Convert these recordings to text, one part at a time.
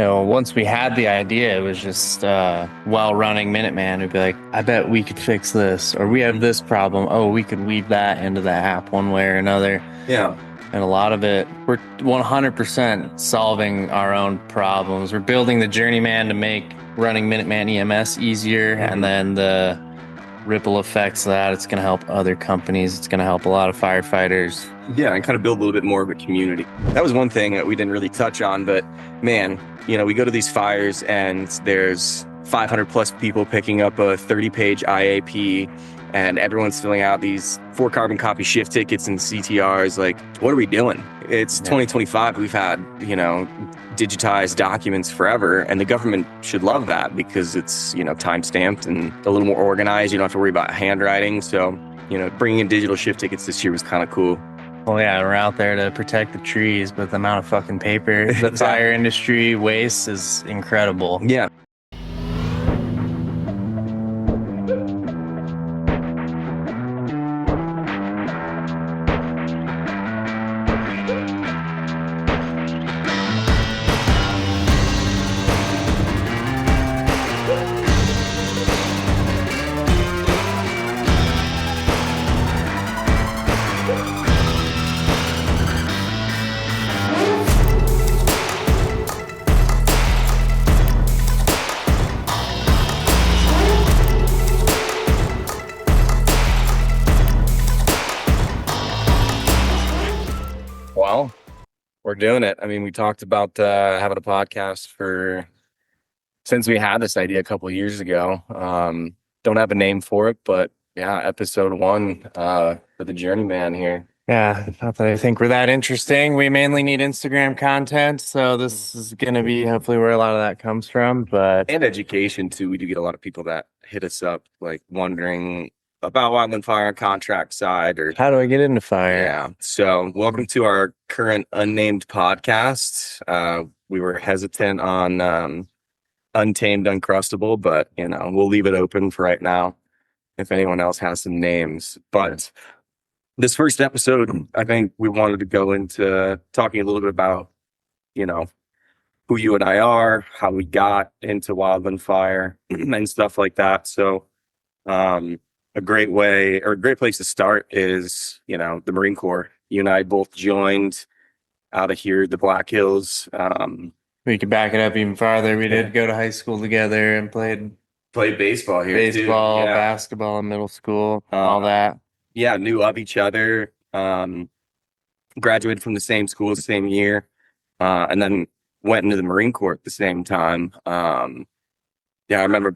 Once we had the idea, it was just while running Minuteman, we'd be like, I bet we could fix this, or we have this problem. Oh, we could weave that into the app one way or another. Yeah. And a lot of it, we're 100% solving our own problems. We're building the Journeyman to make running Minuteman EMS easier, and then the ripple effects of that, it's going to help other companies. It's going to help a lot of firefighters. Yeah, and kind of build a little bit more of a community. That was one thing that we didn't really touch on, but man, we go to these fires and there's 500 plus people picking up a 30-page IAP, and everyone's filling out these 4 carbon copy shift tickets and CTRs. Like, what are we doing? It's 2025. We've had, digitized documents forever, and the government should love that because it's, time stamped and a little more organized. You don't have to worry about handwriting. So, bringing in digital shift tickets this year was kind of cool. Well, yeah, we're out there to protect the trees, but the amount of fucking paper the fire industry wastes is incredible. Yeah. Well, we're doing it. I mean, we talked about having a podcast since we had this idea a couple of years ago. Don't have a name for it, but yeah, episode 1 for the Journeyman here. Yeah, not that I think we're that interesting. We mainly need Instagram content, so this is going to be hopefully where a lot of that comes from. And education too. We do get a lot of people that hit us up, like wondering about Wildland Fire on contract side, or how do I get into fire? Yeah. So welcome to our current unnamed podcast. We were hesitant on Untamed Uncrustable, but we'll leave it open for right now if anyone else has some names. But this first episode, I think we wanted to go into talking a little bit about, who you and I are, how we got into Wildland Fire and stuff like that. So a great way or a great place to start is, the Marine Corps. You and I both joined out of here, the Black Hills. We could back it up even farther. We did go to high school together and played baseball here. Baseball, basketball in middle school, all that. Yeah, knew of each other. Graduated from the same school the same year, and then went into the Marine Corps at the same time. I remember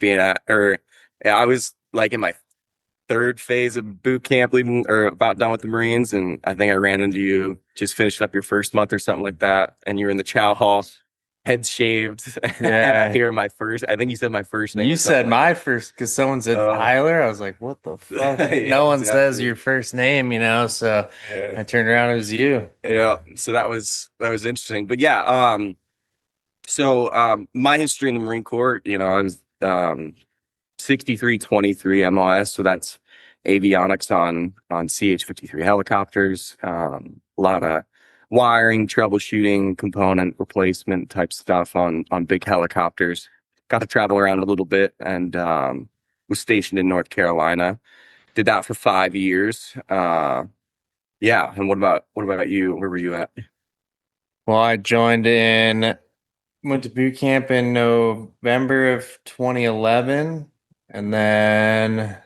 I was like in my 3rd phase of boot camp, leaving or about done with the Marines, and I think I ran into you, just finished up your first month or something like that, and you were in the chow hall, head shaved. Yeah. I think you said my first name. You said my first because someone said Tyler. I was like, what the fuck? Yeah, no one says your first name, so I turned around, it was you. Yeah, so that was interesting. But yeah, my history in the Marine Corps, I was 6323 MOS, so that's avionics on CH-53 helicopters. A lot of wiring, troubleshooting, component replacement type stuff on big helicopters. Got to travel around a little bit, and was stationed in North Carolina. Did that for 5 years. And what about you? Where were you at? Well, I went to boot camp in November of 2011, and then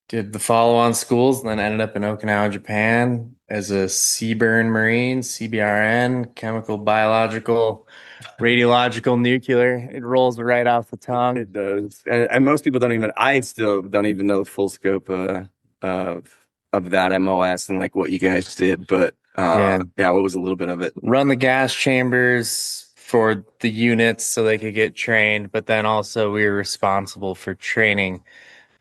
did the follow-on schools, and then ended up in Okinawa, Japan as a CBRN Marine, CBRN, chemical, biological, radiological, nuclear. It rolls right off the tongue. It does. And most people I still don't even know the full scope of that MOS and like what you guys did. But what was a little bit of it? Run the gas chambers for the units so they could get trained, but then also we were responsible for training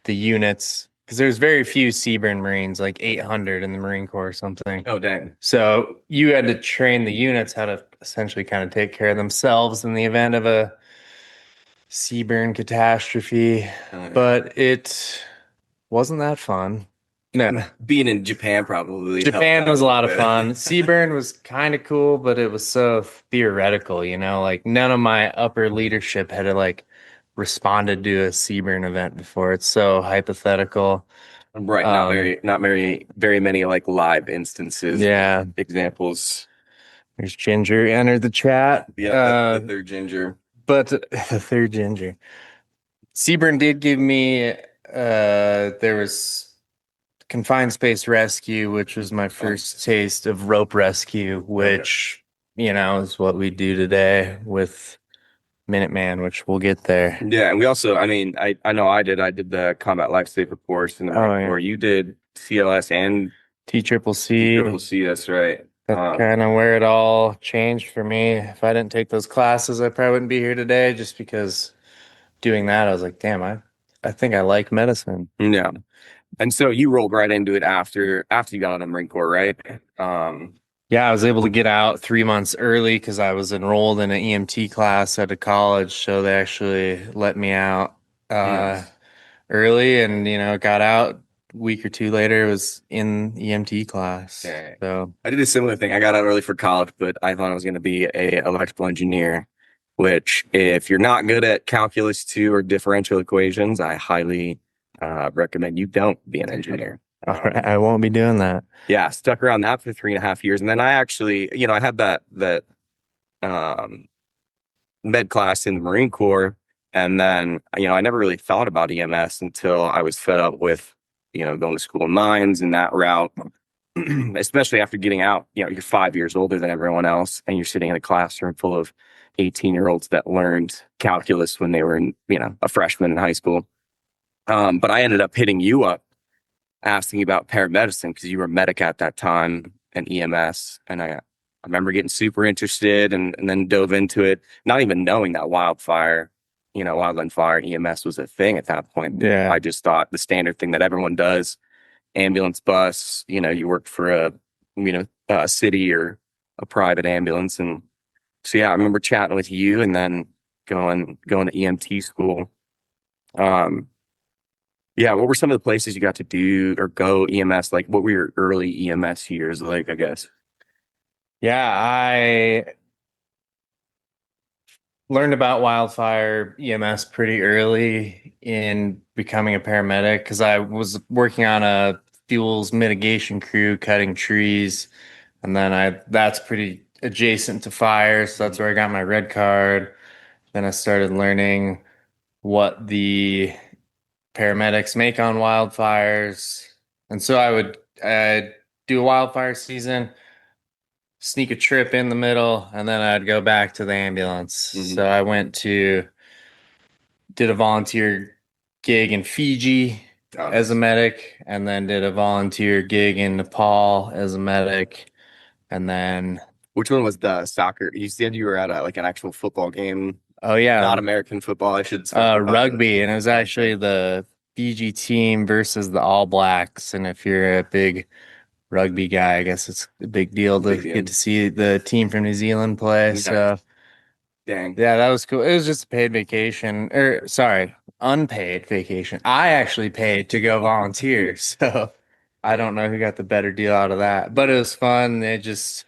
the units because there's very few CBRN Marines, like 800 in the Marine Corps or something. Oh, dang. So you had to train the units how to essentially kind of take care of themselves in the event of a CBRN catastrophe. But it wasn't that fun. No. Being in Japan probably helped Japan out a was a little lot of bit. fun. Seaburn was kind of cool, but it was so theoretical, like none of my upper leadership had like responded to a Seaburn event before. It's so hypothetical. Right, Um, very many like live instances, yeah, examples. there's Ginger entered the chat. Yeah, that's the third ginger. But the third Ginger. Seaburn did give me there was confined space rescue, which was my first taste of rope rescue, which is what we do today with Minuteman, which we'll get there. Yeah, and we also, I mean, I know I did the combat lifesaver course in the Marine Corps. Yeah. You did CLS and TCCC. TCCC, that's right. That's kind of where it all changed for me. If I didn't take those classes, I probably wouldn't be here today just because doing that, I was like, damn, I think I like medicine. Yeah. And so you rolled right into it after you got out of the Marine Corps, right? Yeah, I was able to get out 3 months early because I was enrolled in an EMT class at a college. So they actually let me out early and, got out a week or two later, was in EMT class. Okay. So I did a similar thing. I got out early for college, but I thought I was going to be a electrical engineer, which if you're not good at calculus 2 or differential equations, I highly recommend you don't be an engineer. all right, I won't be doing that. Yeah, stuck around that for 3.5 years. And then I actually, I had that um, med class in the Marine Corps. And then, I never really thought about EMS until I was fed up with, going to school in mines and that route, especially after getting out. You're 5 years older than everyone else, and you're sitting in a classroom full of 18-year-olds that learned calculus when they were, a freshman in high school. But I ended up hitting you up asking about paramedicine because you were a medic at that time and EMS. And I remember getting super interested and then dove into it, not even knowing that wildland fire EMS was a thing at that point. Yeah. I just thought the standard thing that everyone does, ambulance bus, you work for a city or a private ambulance. And so, yeah, I remember chatting with you and then going to EMT school. Yeah, what were some of the places you got to do or go EMS? Like, what were your early EMS years like, I guess? Yeah, I learned about wildfire EMS pretty early in becoming a paramedic because I was working on a fuels mitigation crew cutting trees. And then that's pretty adjacent to fire. So that's where I got my red card. Then I started learning what the paramedics make on wildfires. And so I'd do a wildfire season, sneak a trip in the middle, and then I'd go back to the ambulance. Mhm. So did a volunteer gig in Fiji as a medic, and then did a volunteer gig in Nepal as a medic. And then, Which one was the soccer? You said you were at like an actual football game. oh yeah, Not American football, I should say. rugby, and it was actually the Fiji team versus the All Blacks. And if you're a big rugby guy, I guess it's a big deal to get to see the team from New Zealand play. So Dang. yeah, that was cool. It was just a paid vacation, or sorry, unpaid vacation. I actually paid to go volunteer, so I don't know who got the better deal out of that, but it was fun. They just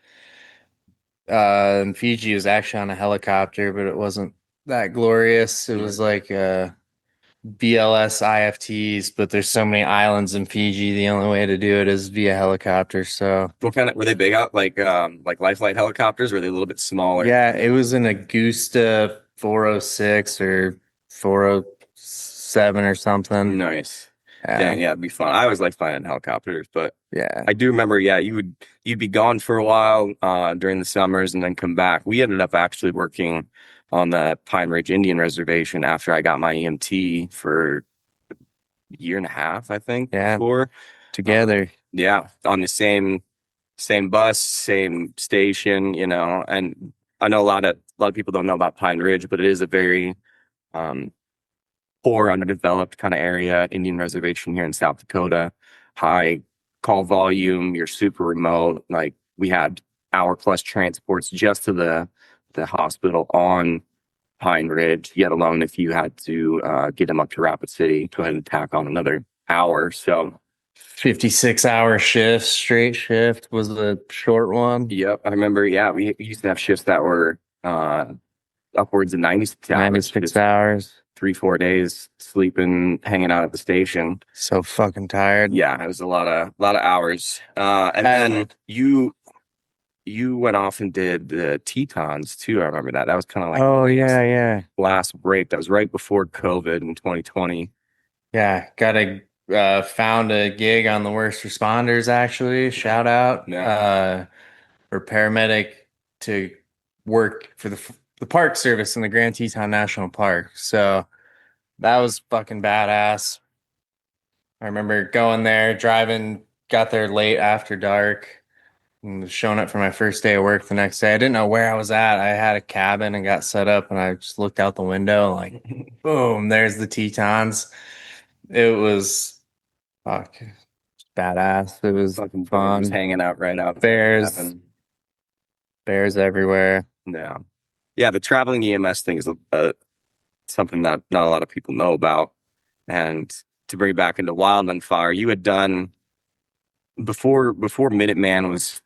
in Fiji was actually on a helicopter, but it wasn't that glorious. It was like BLS IFTs, but there's so many islands in Fiji. The only way to do it is via helicopter. So What kind of were they big out like life flight helicopters? Or were they a little bit smaller? yeah, it was an Augusta 406 or 407 or something. Nice. Dang, yeah, it'd be fun. I always like flying helicopters, but Yeah. I do remember, yeah, you'd be gone for a while during the summers and then come back. We ended up actually working on the Pine Ridge Indian Reservation after I got my EMT for a year and a half, I think. Yeah. Before. Together. Yeah, on the same bus, same station, and I know a lot of people don't know about Pine Ridge, but it is a very poor, underdeveloped kind of area, Indian reservation here in South Dakota. High call volume, you're super remote. Like we had hour-plus transports just to the hospital on Pine Ridge, yet alone if you had to get them up to Rapid City, go ahead and tack on another hour. So 56-hour shifts, straight shift was the short one. Yep, I remember. Yeah, we used to have shifts that were upwards of 96 hours, 96 just hours. 3-4 days sleeping, hanging out at the station. So fucking tired. Yeah, it was a lot of hours. And then you went off and did the Tetons too. I remember that. That was kind of like Oh yeah. last break. That was right before COVID in 2020. Yeah, found a gig on the worst responders actually. Shout out. Yeah. For paramedic to work for the Park Service in the Grand Teton National Park. So that was fucking badass. I remember going there, driving, got there late after dark, and showing up for my first day of work the next day. I didn't know where I was at. I had a cabin and got set up, and I just looked out the window, like, boom, there's the Tetons. It was fuck badass. It was Fucking fun. just hanging out right out Bears, bears everywhere. Yeah. Yeah, the traveling EMS thing is something that not a lot of people know about. And to bring it back into Wildland Fire, you had done before Minuteman was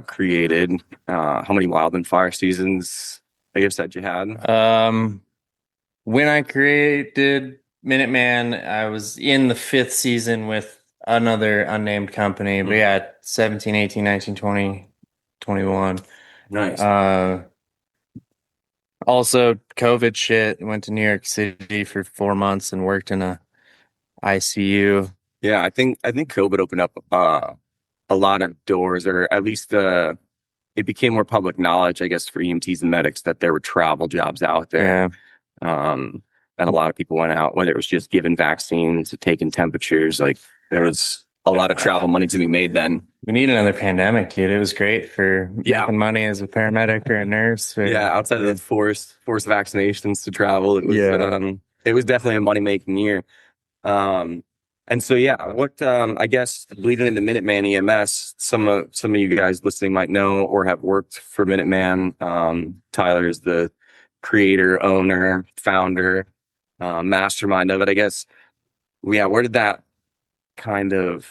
created. How many Wildland Fire seasons, I guess, that you had? When I created Minuteman, I was in the 5th season with another unnamed company, but yeah, 17, 18, 19, 20, 21. Nice. Also COVID shit, went to New York City for 4 months and worked in a ICU. Yeah, I think COVID opened up a lot of doors, or at least it became more public knowledge, I guess, for EMTs and medics that there were travel jobs out there. Yeah. And a lot of people went out, whether it was just giving vaccines, taking temperatures. Like there was a lot of travel money to be made then. We need another pandemic, dude. It was great for making money as a paramedic or a nurse. Outside of the forced vaccinations to travel, it was definitely a money making year. And so what I guess bleeding into Minuteman EMS, some of you guys listening might know or have worked for Minuteman. Tyler is the creator, owner, founder, mastermind of it, I guess. Where did that kind of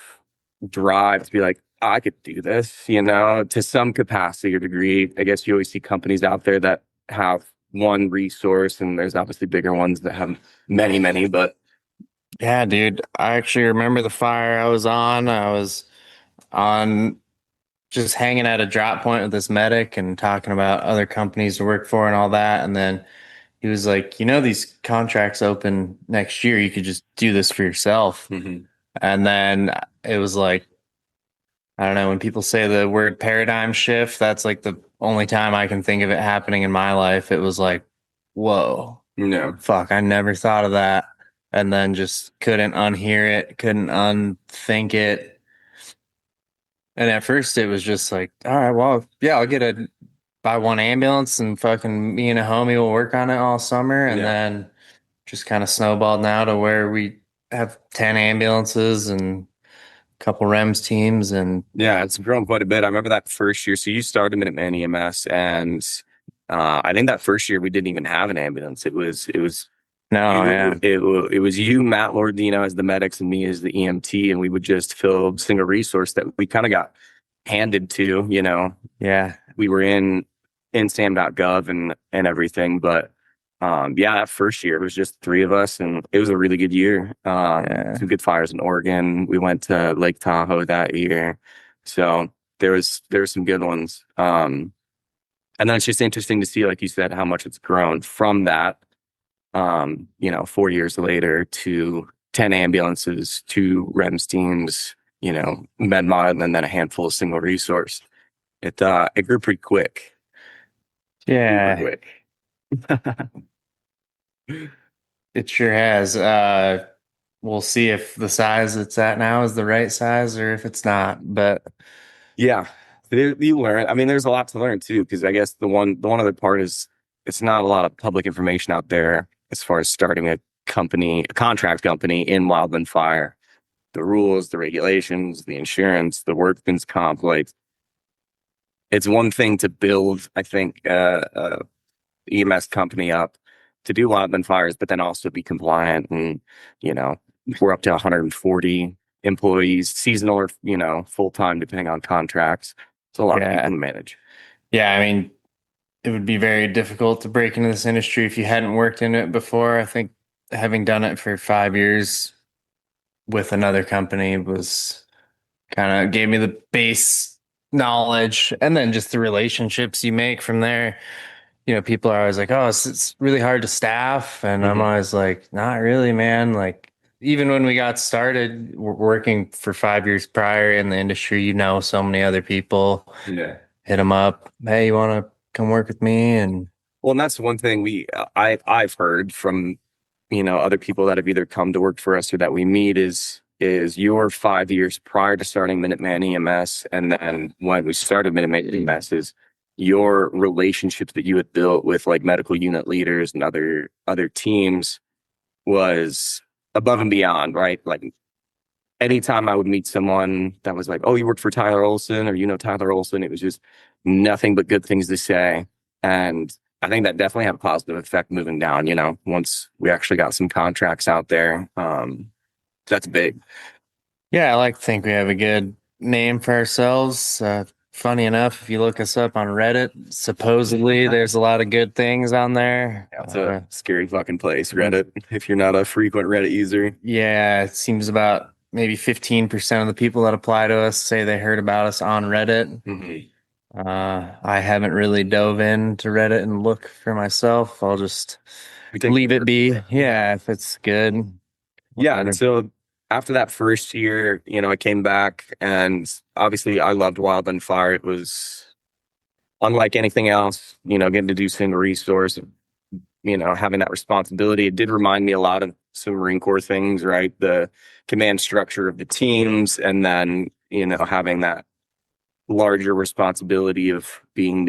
drive to be like, I could do this, to some capacity or degree? I guess you always see companies out there that have one resource, and there's obviously bigger ones that have many, many, but yeah, dude, I actually remember the fire I was on. I was on just hanging at a drop point with this medic and talking about other companies to work for and all that. And then he was like, these contracts open next year. You could just do this for yourself. Mm-hmm. And then it was like, I don't know, when people say the word paradigm shift, that's like the only time I can think of it happening in my life. It was like, whoa, no, fuck, I never thought of that. And then just couldn't unhear it, couldn't unthink it. And at first it was just like, all right, well, yeah, I'll buy one ambulance and fucking me and a homie will work on it all summer. And then just kind of snowballed now to where we have 10 ambulances and a couple REMS teams. And yeah, it's grown quite a bit. I remember that first year. So you started Minuteman EMS, and I think that first year we didn't even have an ambulance. It was you, Matt Lordino as the medics, and me as the EMT, and we would just fill single resource that we kind of got handed to. Yeah, we were in sam.gov and everything, but that first year it was just 3 of us, and it was a really good year. Some good fires in Oregon. We went to Lake Tahoe that year, so there was some good ones. And then it's just interesting to see, like you said, how much it's grown from that. 4 years later to 10 ambulances, 2 REMS teams, MedMod, and then a handful of single resource. It grew pretty quick. Yeah. Super quick. It sure has. We'll see if the size it's at now is the right size or if it's not. But yeah, you learn. I mean, there's a lot to learn too, because I guess the one other part is it's not a lot of public information out there as far as starting a contract company in Wildland Fire. The rules, the regulations, the insurance, the workman's comp. Like, it's one thing to build, I think, EMS company up to do Wildland Fires, but then also be compliant. And, we're up to 140 employees, seasonal or, full-time, depending on contracts. It's a lot of people to manage. Yeah, I mean, it would be very difficult to break into this industry if you hadn't worked in it before. I think having done it for 5 years with another company was kind of gave me the base knowledge, and then just the relationships you make from there. People are always like, oh, it's really hard to staff. And I'm always like, not really, man. Like, even when we got started working for 5 years prior in the industry, so many other people. Yeah. Hit them up. Hey, you want to come work with me? And that's one thing I've heard from, other people that have either come to work for us or that we meet is your 5 years prior to starting Minuteman EMS. And then when we started Minuteman EMS is your relationships that you had built with like medical unit leaders and other teams was above and beyond, right? Like anytime I would meet someone that was like, oh, you worked for Tyler Olson or Tyler Olson, it was just nothing but good things to say. And I think that definitely had a positive effect moving down, once we actually got some contracts out there. That's big. Yeah, I like to think we have a good name for ourselves. Funny enough, if you look us up on Reddit, supposedly there's a lot of good things on there. Yeah, it's a scary fucking place, Reddit, if you're not a frequent Reddit user. Yeah, it seems about maybe 15% of the people that apply to us say they heard about us on Reddit. I haven't really dove into Reddit and look for myself. I'll just leave it be. Yeah, if it's good. Yeah, and so after that first year, I came back, and obviously I loved Wildland Fire. It was unlike anything else, getting to do single resource, having that responsibility. It did remind me a lot of some Marine Corps things, right? The command structure of the teams, and then, having that larger responsibility of being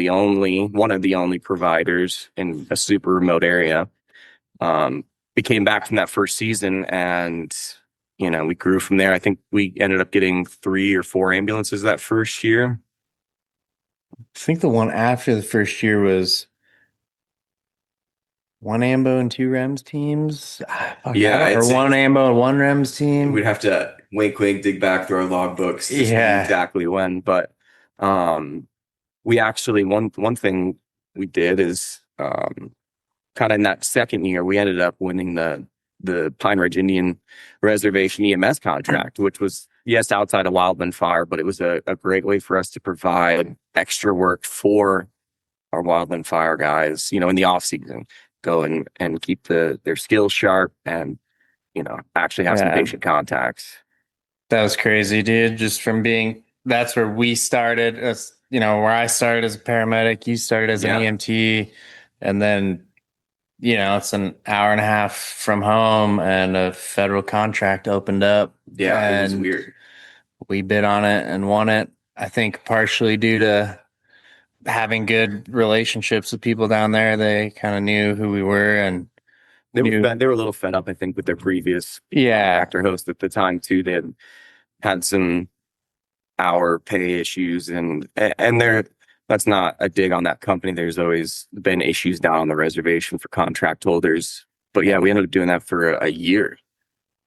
one of the only providers in a super remote area. We came back from that first season, and we grew from there. I think we ended up getting 3 or 4 ambulances that first year. I think the one after the first year was 1 AMBO and 2 REMS teams. Or 1 AMBO and 1 REMS team. We'd have to wink, dig back through our logbooks to see exactly when. But we actually, one thing we did is kind of in that second year, we ended up winning the Pine Ridge Indian Reservation EMS contract, which was, yes, outside of Wildland Fire, but it was a great way for us to provide extra work for our Wildland Fire guys, in the off season, go and keep their skills sharp and, actually have some patient contacts. That was crazy, dude. Just from that's where we started, where I started as a paramedic, you started as an EMT, and then it's an hour and a half from home, and a federal contract opened up. Yeah, it was weird. We bid on it and won it. I think partially due to having good relationships with people down there. They kind of knew who we were, and they were a little fed up, I think, with their previous actor host at the time too. They had some hour pay issues, and that's not a dig on that company. There's always been issues down on the reservation for contract holders. But yeah, we ended up doing that for a year.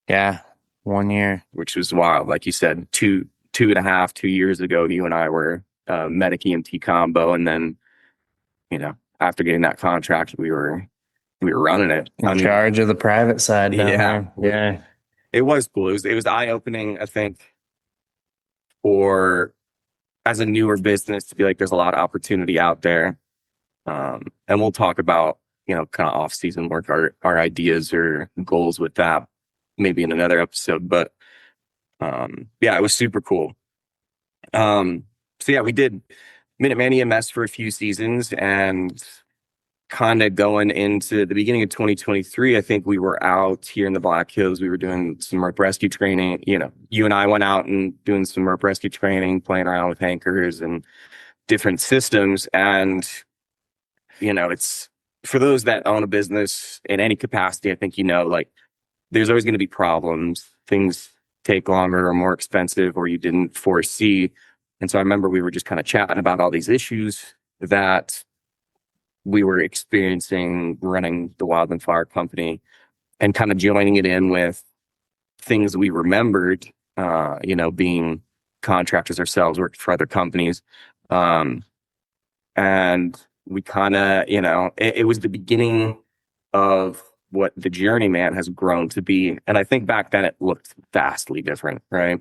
Yeah, 1 year. Which was wild. Like you said, 2 years ago, you and I were medic EMT combo. And then, after getting that contract, we were running it. In charge of the private side. Yeah. It was cool. It was eye-opening, I think, for as a newer business to be like, there's a lot of opportunity out there. And we'll talk about, kind of off-season work, our ideas or goals with that maybe in another episode. But it was super cool. So yeah, we did Minuteman EMS for a few seasons, and kind of going into the beginning of 2023, I think we were out here in the Black Hills. We were doing some MERP rescue training. You and I went out and doing some MERP rescue training, playing around with anchors and different systems. And, it's for those that own a business in any capacity, I think, like there's always going to be problems. Things take longer or more expensive, or you didn't foresee. And so I remember we were just kind of chatting about all these issues that we were experiencing running the Wildland Fire Company, and kind of joining it in with things we remembered being contractors ourselves, worked for other companies. And we kind of, it was the beginning of what the Journeyman has grown to be. And I think back then it looked vastly different, right?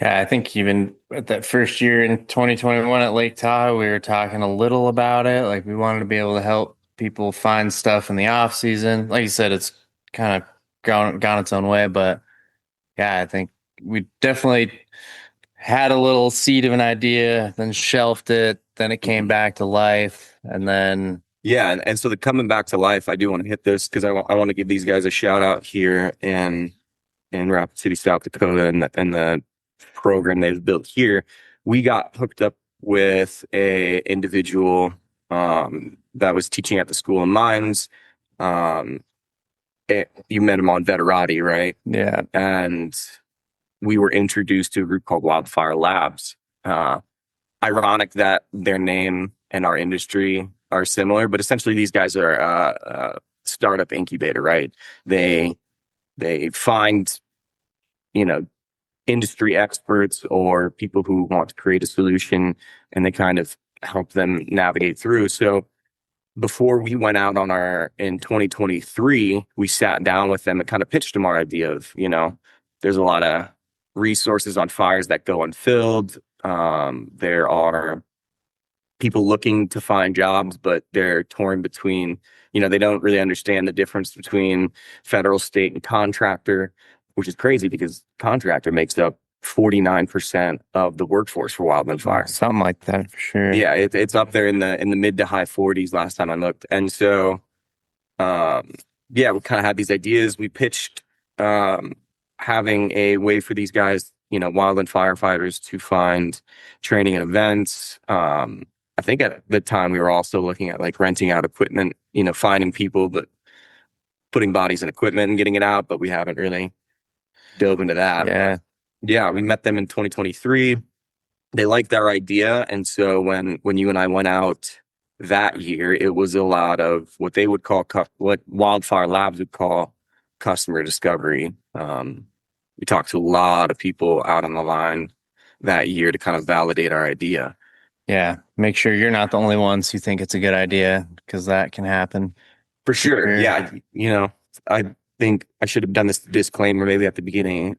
Yeah, I think even at that first year in 2021 at Lake Tahoe, we were talking a little about it. Like we wanted to be able to help people find stuff in the off season. Like you said, it's kind of gone its own way, but yeah, I think we definitely had a little seed of an idea, then shelved it, then it came back to life, and then Yeah, and so the coming back to life, I do want to hit this because I want to give these guys a shout out here in Rapid City, South Dakota, and the program they've built here. We got hooked up with a individual that was teaching at the School of Mines. You met him on Veterati, right? yeah, And we were introduced to a group called Wildfire Labs. Ironic that their name and our industry are similar, but essentially these guys are a startup incubator, right? They find, industry experts or people who want to create a solution, and they kind of help them navigate through. So before we went out in 2023, we sat down with them and kind of pitched them our idea of, there's a lot of resources on fires that go unfilled. There are people looking to find jobs, but they're torn between, they don't really understand the difference between federal, state, and contractor, which is crazy because contractor makes up 49% of the workforce for wildland fire. something like that for sure. Yeah, it's up there in the mid to high 40s last time I looked. And so, yeah, we kind of had these ideas. We pitched having a way for these guys, wildland firefighters to find training and events. I think at the time we were also looking at like renting out equipment, finding people, but putting bodies in equipment and getting it out, but we haven't really dove into that. Yeah. Yeah, we met them in 2023. They liked our idea. And so when you and I went out that year, it was a lot of what they would call, what Wildfire Labs would call customer discovery. We talked to a lot of people out on the line that year to kind of validate our idea. Yeah. Make sure you're not the only ones who think it's a good idea, because that can happen. For sure. Yeah. I think I should have done this disclaimer maybe at the beginning.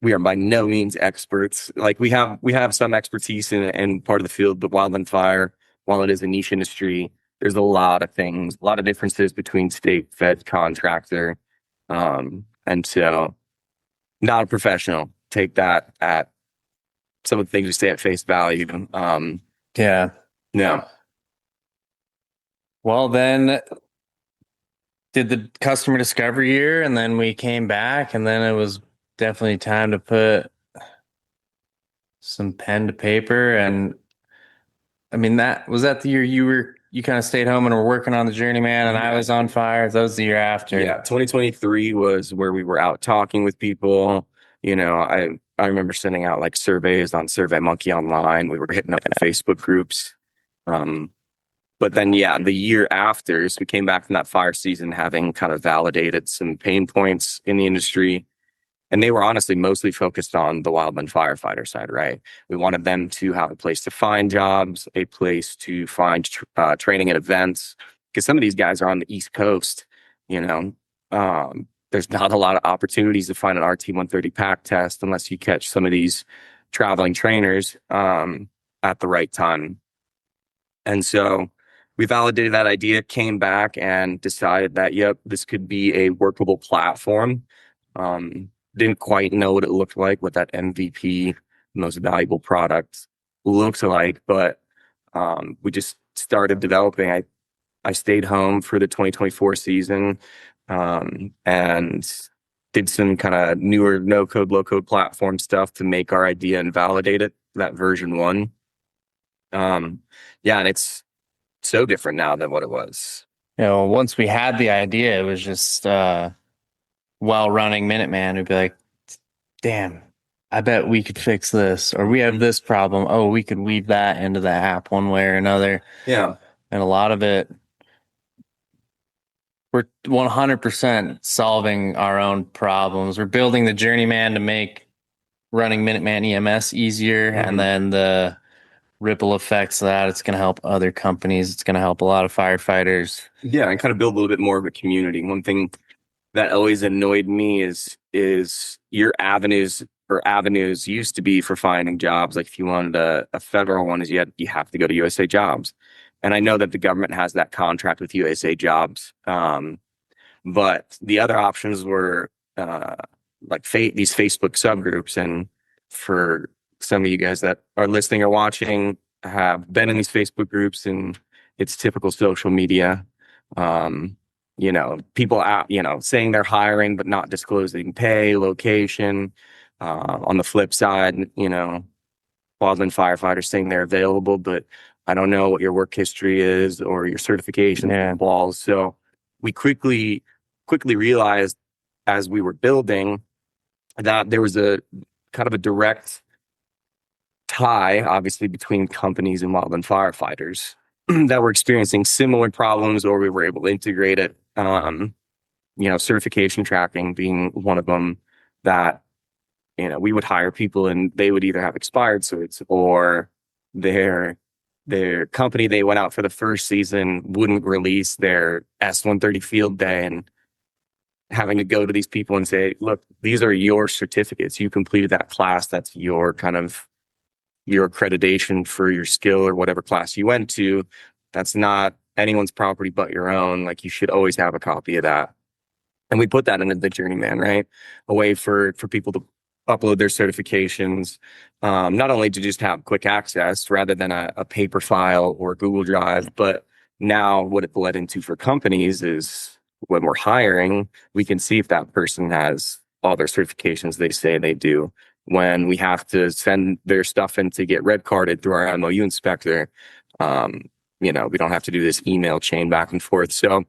We are by no means experts. Like we have some expertise in part of the field, but wildland fire, while it is a niche industry, there's a lot of things, a lot of differences between state, fed, contractor. And so not a professional. Take that at some of the things we say at face value. Yeah. No. Well, then did the customer discovery year, and then we came back, and then it was definitely time to put some pen to paper. And I mean, that was that the year you kind of stayed home and were working on the Journeyman, and I was on fire. That was the year after. Yeah, 2023 was where we were out talking with people. I remember sending out like surveys on SurveyMonkey online. We were hitting up the Facebook groups. But then, yeah, the year after, so we came back from that fire season having kind of validated some pain points in the industry. And they were honestly mostly focused on the wildland firefighter side, right? We wanted them to have a place to find jobs, a place to find training and events, because some of these guys are on the East Coast, there's not a lot of opportunities to find an RT-130 pack test unless you catch some of these traveling trainers at the right time. And so we validated that idea, came back and decided that, yep, this could be a workable platform. Didn't quite know what it looked like, what that MVP, most valuable product, looks like, but we just started developing. I stayed home for the 2024 season and did some kind of newer no-code, low-code platform stuff to make our idea and validate it, that version 1. And it's so different now than what it was. Once we had the idea, it was just well-running Minuteman would be like, damn, I bet we could fix this, or we have this problem. Oh, we could weave that into the app one way or another. Yeah. And a lot of it, we're 100% solving our own problems. We're building the Journeyman to make running Minuteman EMS easier, and then the ripple effects of that it's going to help other companies. It's going to help a lot of firefighters. Yeah, and kind of build a little bit more of a community. One thing that always annoyed me is your avenues used to be for finding jobs. Like if you wanted a federal one, is you have to go to USA Jobs. And I know that the government has that contract with USA Jobs. But the other options were like these Facebook subgroups. And for some of you guys that are listening or watching, have been in these Facebook groups, and it's typical social media. People out, saying they're hiring but not disclosing pay, location. On the flip side, Wildland firefighters saying they're available, but I don't know what your work history is or your certification and balls. So we quickly realized as we were building that there was a kind of a direct tie, obviously, between companies and wildland firefighters that were experiencing similar problems, or we were able to integrate it. Certification tracking being one of them, that we would hire people and they would either have expired certs, or their company they went out for the first season wouldn't release their S-130 field day, and having to go to these people and say, look, these are your certificates. You completed that class. That's your kind of your accreditation for your skill or whatever class you went to. That's not anyone's property but your own. Like, you should always have a copy of that. And we put that into the Journeyman, right? A way for people to upload their certifications, not only to just have quick access rather than a paper file or Google Drive, but now what it led into for companies is when we're hiring, we can see if that person has all their certifications they say they do. When we have to send their stuff in to get red carded through our MOU inspector, we don't have to do this email chain back and forth. So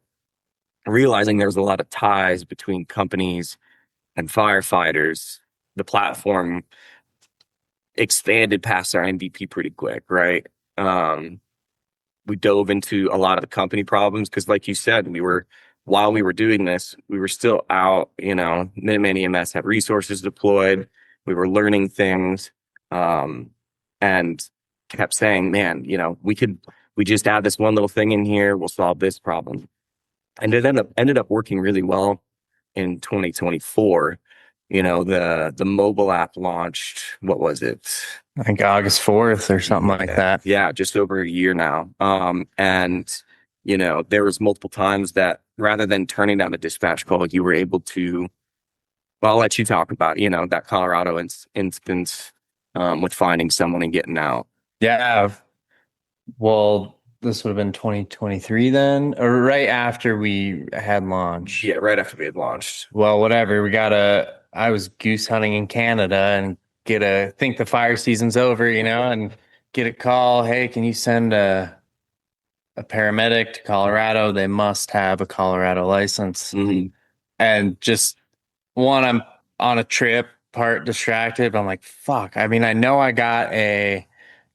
realizing there's a lot of ties between companies and firefighters, the platform expanded past our MVP pretty quick, right? We dove into a lot of the company problems because, like you said, while we were doing this, we were still out, Minuteman EMS had resources deployed. We were learning things, and kept saying, man, we just add this one little thing in here, we'll solve this problem. And it ended up working really well in 2024. The mobile app launched, what was it? I think August 4th or something like that. Yeah, just over a year now. And there was multiple times that rather than turning down a dispatch call, you were able to, well, I'll let you talk about, that Colorado instance with finding someone and getting out. Yeah. Well, this would have been 2023 then, or right after we had launched. Yeah, right after we had launched. Well, whatever. I was goose hunting in Canada and think the fire season's over, and get a call. Hey, can you send a paramedic to Colorado? They must have a Colorado license. Mm-hmm. And just I'm on a trip, part distracted. But I'm like, fuck. I mean, I know I got a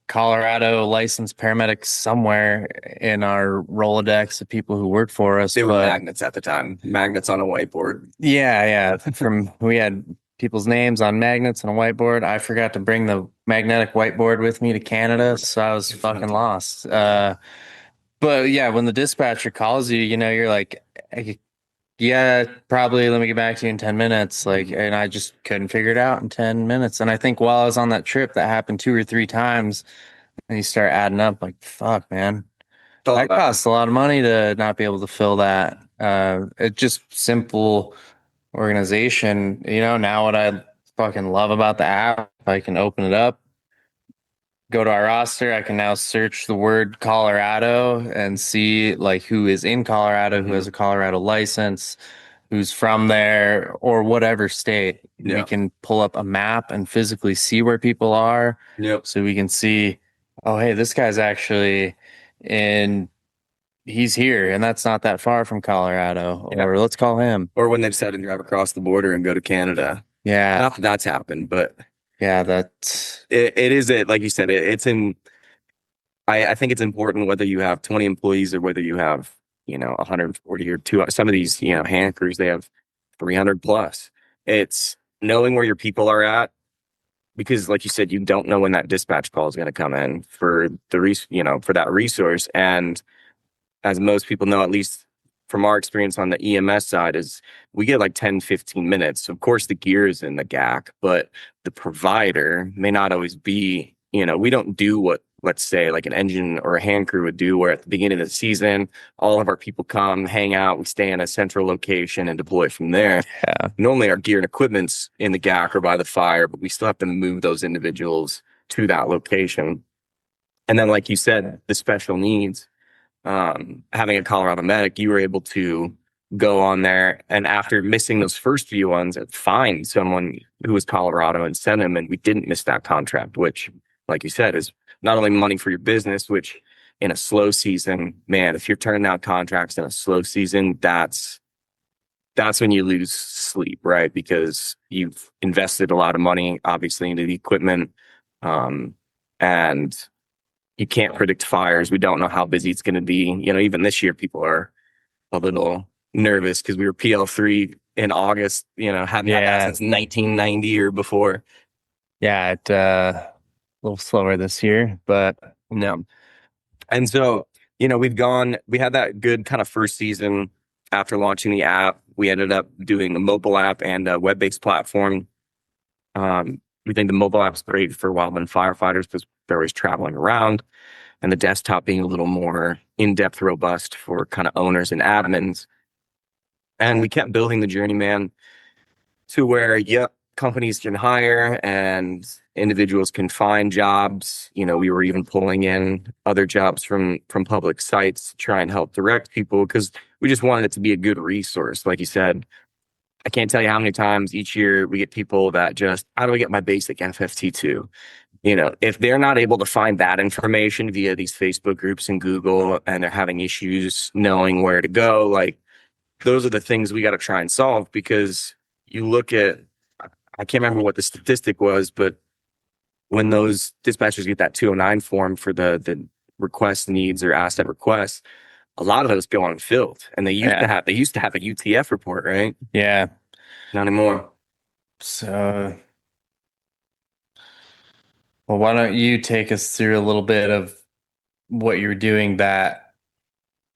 Colorado licensed paramedic somewhere in our Rolodex of people who work for us. They were magnets at the time, magnets on a whiteboard. Yeah. We had people's names on magnets on a whiteboard. I forgot to bring the magnetic whiteboard with me to Canada, so I was fucking lost. But yeah, when the dispatcher calls you, you're like, yeah, probably let me get back to you in 10 minutes. And I just couldn't figure it out in 10 minutes. And I think while I was on that trip, that happened 2 or 3 times. And you start adding up like, fuck, man. That costs a lot of money to not be able to fill that. It's just simple organization. Now what I fucking love about the app, I can open it up, go to our roster. I can now search the word Colorado and see who is in Colorado, who has a Colorado license, who's from there, or whatever state. Yeah. We can pull up a map and physically see where people are. Yep. So we can see, oh, hey, this guy's actually he's here, and that's not that far from Colorado. Yeah. Or let's call him. Or when they decide to drive across the border and go to Canada. Yeah. Not that that's happened, but yeah, it is it. Like you said, I think it's important whether you have 20 employees or whether you have 140 or two. Some of these, hand crews, they have 300 plus. It's knowing where your people are at, because like you said, you don't know when that dispatch call is going to come in for for that resource. And as most people know, at least from our experience on the EMS side, is we get like 10, 15 minutes. Of course, the gear is in the GAC, but the provider may not always be, we don't do what, let's say, like an engine or a hand crew would do, where at the beginning of the season, all of our people come, hang out, we stay in a central location and deploy from there. Yeah. Normally our gear and equipment's in the GAC or by the fire, but we still have to move those individuals to that location. And then, like you said, the special needs, having a Colorado medic, you were able to go on there, and after missing those first few ones, find someone who was Colorado and send them, and we didn't miss that contract, which, like you said, is not only money for your business, which in a slow season, man, if you're turning out contracts in a slow season, that's when you lose sleep, right? Because you've invested a lot of money, obviously, into the equipment, and you can't predict fires. We don't know how busy it's going to be. Even this year, people are a little nervous because we were PL3 in August, hadn't had that since 1990 or before. Yeah, it a little slower this year, but no. And so, we had that good kind of first season after launching the app. We ended up doing a mobile app and a web-based platform. We think the mobile app is great for Wildland firefighters because they're always traveling around, and the desktop being a little more in-depth, robust for kind of owners and admins. And we kept building the Journeyman to where, companies can hire and individuals can find jobs. We were even pulling in other jobs from public sites to try and help direct people, because we just wanted it to be a good resource. Like you said, I can't tell you how many times each year we get people that just, how do I get my basic FFT2? If they're not able to find that information via these Facebook groups and Google, and they're having issues knowing where to go, like, those are the things we got to try and solve. Because you look at, I can't remember what the statistic was, but when those dispatchers get that 209 form for the request needs or asset requests, a lot of those go unfilled, and they used to have a UTF report, right? Yeah. Not anymore. So, well, why don't you take us through a little bit of what you're doing that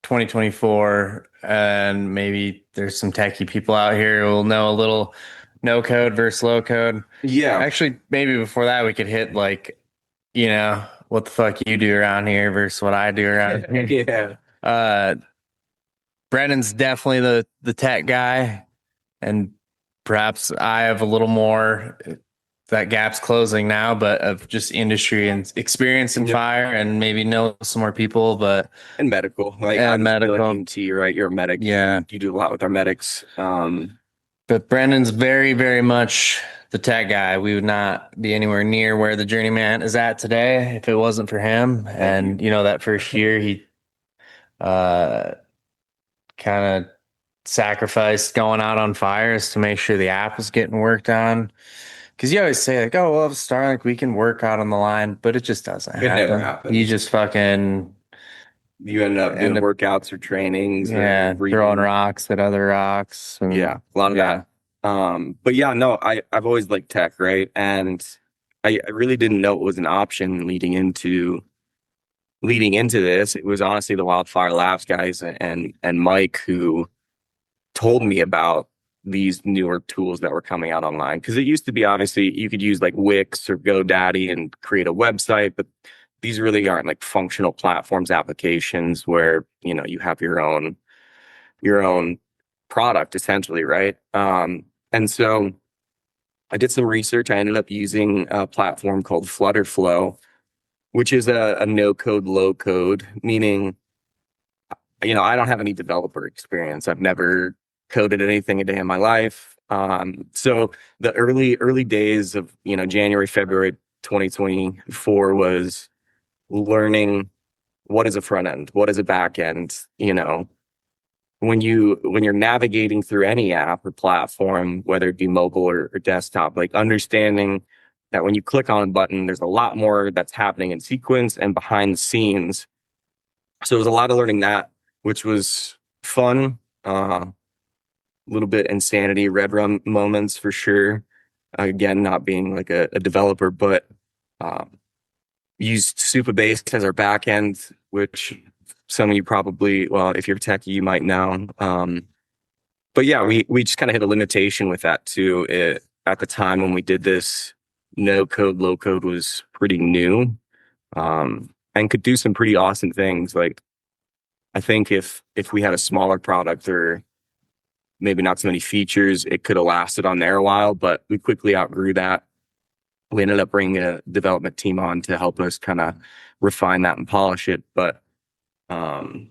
2024, and maybe there's some techie people out here who will know a little no code versus low code. Yeah. Actually, maybe before that, we could hit like, what the fuck you do around here versus what I do around here. Yeah. Brennan's definitely the tech guy, and perhaps I have a little more. That gap's closing now, but of just industry and experience in fire, and maybe know some more people, but and medical, like medical, right? You're a medic. Yeah, you do a lot with our medics. But Brennan's very, very much the tech guy. We would not be anywhere near where the Journeyman is at today if it wasn't for him. And that first year he kind of sacrificed going out on fires to make sure the app was getting worked on. Because you always say, like, oh, we'll have Starlink, we can work out on the line, but it just doesn't happen. It never happens. You just fucking... You end up doing workouts or trainings. Yeah, throwing rocks at other rocks. And, a lot of that. But no, I've always liked tech, right? And I really didn't know it was an option leading into this. It was honestly the Wildfire Labs guys and Mike who told me about these newer tools that were coming out online. Because it used to be, obviously, you could use like Wix or GoDaddy and create a website, but these really aren't like functional platforms, applications where, you have your own product essentially, right? And so I did some research. I ended up using a platform called Flutterflow, which is a no code, low code, meaning, I don't have any developer experience. I've never coded anything a day in my life. So the early days of, January, February 2024 was learning what is a front end, what is a back end. When you're navigating through any app or platform, whether it be mobile or desktop, like understanding that when you click on a button, there's a lot more that's happening in sequence and behind the scenes. So it was a lot of learning that, which was fun, little bit insanity, red rum moments for sure. Again, not being like a developer, but um, used Supabase as our back end, which some of you probably, well, if you're techie, you might know. But yeah, we just kind of hit a limitation with that too. At the time when we did this, no code, low code was pretty new, and could do some pretty awesome things. Like I think if we had a smaller product or maybe not so many features, it could have lasted on there a while. But we quickly outgrew that. We ended up bringing a development team on to help us kind of refine that and polish it. But um,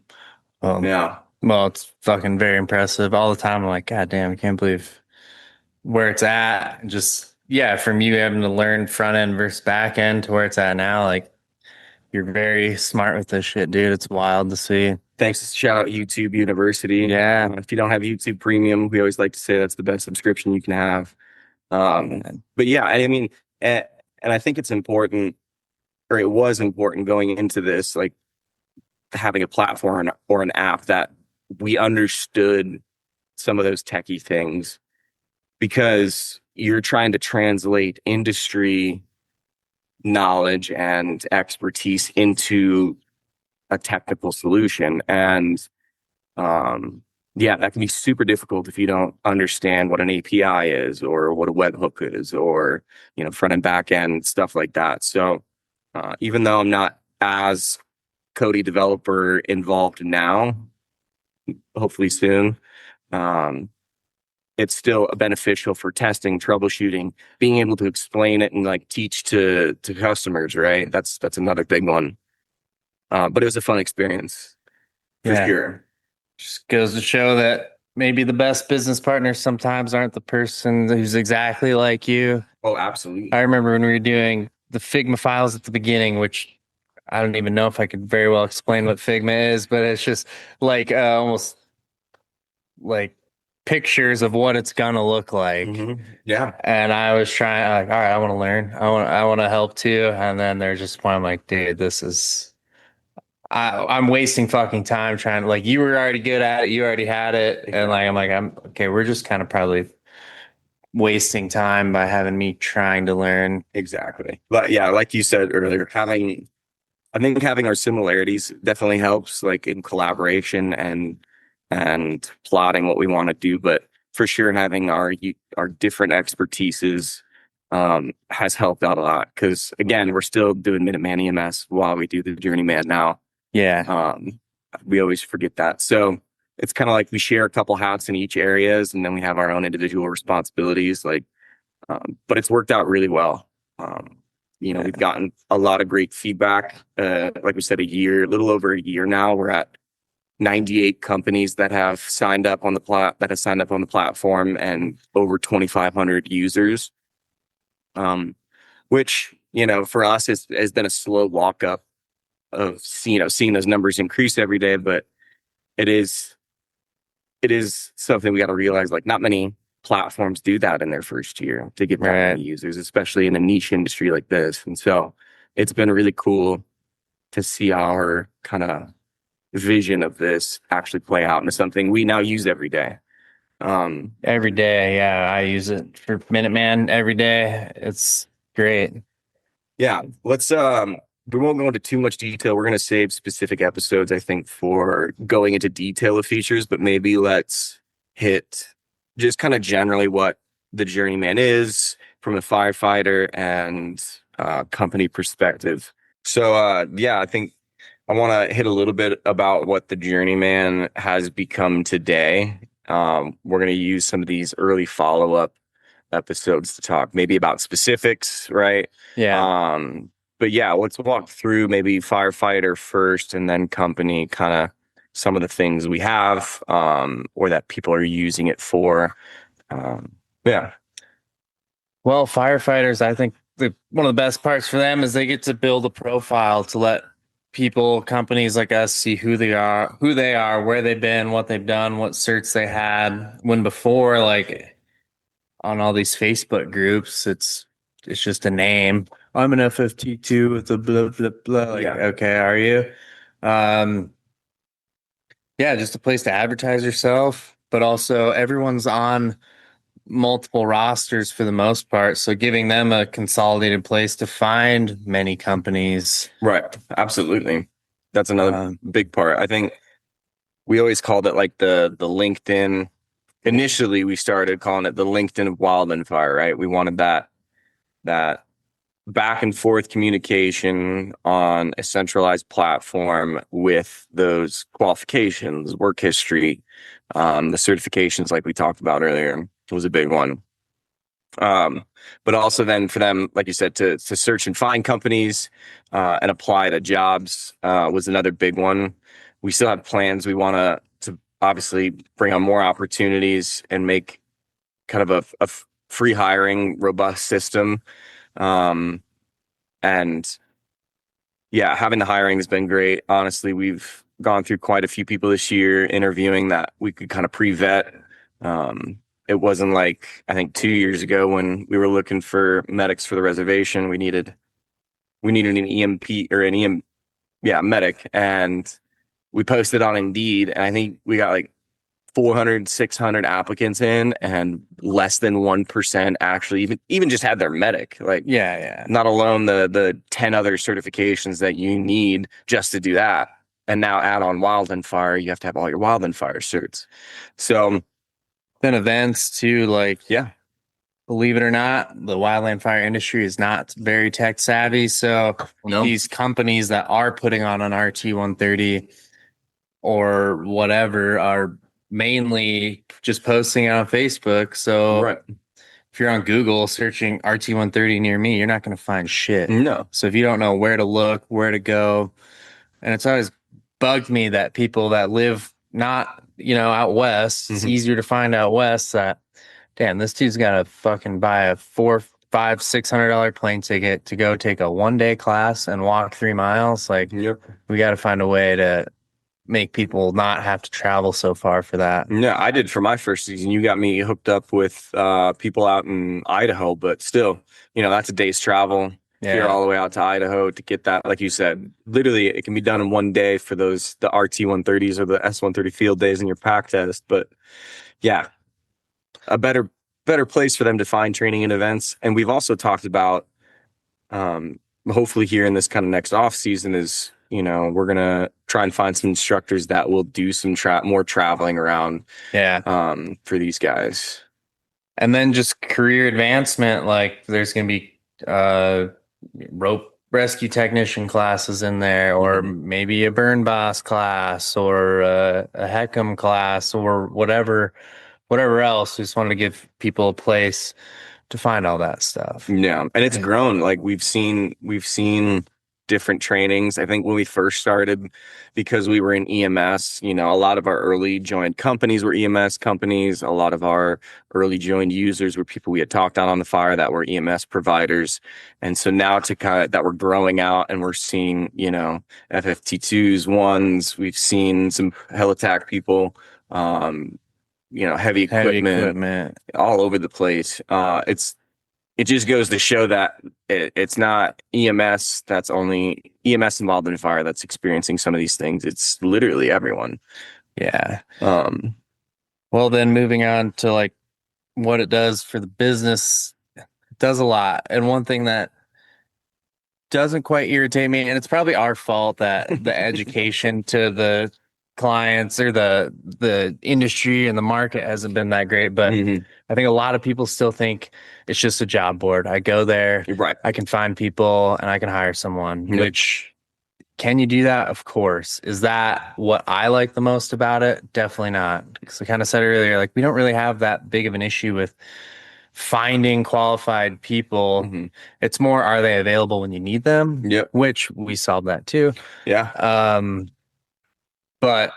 yeah, Well, it's fucking very impressive. All the time, I'm like, God damn, I can't believe where it's at. Just, yeah, from you having to learn front end versus back end to where it's at now, like, you're very smart with this shit, dude. It's wild to see. thanks. Shout out YouTube University. Yeah. If you don't have YouTube Premium, we always like to say that's the best subscription you can have. But yeah, I mean, and I think it's important, or it was important going into this, like having a platform or an app that we understood some of those techie things, because you're trying to translate industry knowledge and expertise into a technical solution. And yeah, that can be super difficult if you don't understand what an API is or what a webhook is, or front and back end stuff like that. So even though I'm not as Cody developer involved now, hopefully soon, um, it's still beneficial for testing, troubleshooting, being able to explain it and like teach to customers, right? That's another big one. But it was a fun experience for Yeah. sure. Just goes to show that maybe the best business partners sometimes aren't the person who's exactly like you. Oh, absolutely. I remember when we were doing the Figma files at the beginning, which I don't even know if I could very well explain what Figma is, but it's just like almost like pictures of what it's gonna look like. Mm-hmm. Yeah, And I was trying, like, all right, I want to learn. I want to help too. And then there's just one, I'm like, dude, this is, I'm wasting fucking time trying to, like, you were already good at it. You already had it. And like, I'm like, I'm okay. We're just kind of probably wasting time by having me trying to learn. exactly. But yeah, like you said earlier, I think having our similarities definitely helps, like in collaboration and plotting what we want to do. But for sure, having our different expertises has helped out a lot. Because again, we're still doing Minuteman EMS while we do the Journeyman now. Yeah. We always forget that. So it's kind of like we share a couple hats in each areas, and then we have our own individual responsibilities. Like, but it's worked out really well. We've gotten a lot of great feedback. Like we said, a little over a year now, we're at 98 companies that have signed up on the platform, and over 2,500 users. Which for us has been a slow walk up of seeing those numbers increase every day, but it is something we got to realize. Like, not many platforms do that in their first year to get that many users, especially in a niche industry like this. And so it's been really cool to see our kind of vision of this actually play out into something we now use every day. Every day. Yeah. I use it for Minuteman every day. It's great. Yeah. We won't go into too much detail. We're going to save specific episodes, I think, for going into detail of features, but maybe let's hit just kind of generally what the Journeyman is from a firefighter and company perspective. So, yeah, I think I want to hit a little bit about what the Journeyman has become today. We're going to use some of these early follow-up episodes to talk maybe about specifics, right? Yeah. But yeah, let's walk through maybe firefighter first and then company, kind of some of the things we have or that people are using it for. Yeah. Well, firefighters, I think one of the best parts for them is they get to build a profile to let people, companies like us, see who they are, where they've been, what they've done, what certs they had. When before, like on all these Facebook groups, it's just a name. I'm an FFT2 with a blah blah blah. Like, Yeah. okay, are you? Um, Yeah, just a place to advertise yourself, but also everyone's on multiple rosters for the most part. So giving them a consolidated place to find many companies. Right. Absolutely. That's another Um, big part. I think we always called it like the LinkedIn. Initially, we started calling it the LinkedIn of Wildland Fire, right? We wanted that back and forth communication on a centralized platform with those qualifications, work history, the certifications like we talked about earlier was a big one. But also then for them, like you said, to search and find companies and apply to jobs was another big one. We still have plans. We want to obviously bring on more opportunities and make kind of a free hiring, robust system. Um, and yeah, having the hiring has been great. Honestly, we've gone through quite a few people this year interviewing that we could kind of pre-vet. It wasn't like I think 2 years ago when we were looking for medics for the reservation. We needed an EMP or an medic, and we posted on Indeed, and I think we got like 400, 600 applicants in, and less than 1% actually even just had their medic. Like, yeah. not alone the 10 other certifications that you need just to do that. And now add on Wildland Fire, you have to have all your Wildland Fire certs. So Then events too, like yeah, believe it or not, the wildland fire industry is not very tech savvy. So no, these companies that are putting on an RT-130 or whatever are mainly just posting it on Facebook. So right, if you're on Google searching RT-130 near me, you're not going to find shit. no, So if you don't know where to look, where to go, and it's always bugged me that people that live not, out west, it's easier to find out west that, damn, this dude's got to fucking buy a $400, $500, $600 plane ticket to go take a 1 day class and walk 3 miles. Like, yep. we got to find a way to make people not have to travel so far for that. Yeah, I did for my first season. You got me hooked up with people out in Idaho, but still, that's a day's travel here all the way out to Idaho to get that. Like you said, literally it can be done in 1 day for the RT-130s or the S-130 field days in your pack test. But yeah, a better place for them to find training and events. And we've also talked about hopefully here in this kind of next off season is, we're going to try and find some instructors that will do some more traveling around for these guys. And then just career advancement, like there's going to be rope rescue technician classes in there, or maybe a burn boss class, or a HECM class, or whatever else. We just wanted to give people a place to find all that stuff. Yeah, and it's grown. Like we've seen different trainings. I think when we first started, because we were in EMS, a lot of our early joined companies were EMS companies. A lot of our early joined users were people we had talked on the fire that were EMS providers. And so now to kind of that we're growing out and we're seeing, FFT2s, ones, we've seen some Helitac people, heavy equipment all over the place. It just goes to show that it's not EMS that's only EMS involved in fire that's experiencing some of these things. It's literally everyone. Yeah. Well, then moving on to like what it does for the business, it does a lot. And one thing that doesn't quite irritate me, and it's probably our fault that the education to the clients or the industry and the market hasn't been that great, but I think a lot of people still think it's just a job board. I go there, right, I can find people and I can hire someone. Which, can you do that? Of course. Is that what I like the most about it? Definitely not. Because I kind of said earlier, like we don't really have that big of an issue with finding qualified people. It's more, are they available when you need them? Yep. Which we solved that too. Yeah. But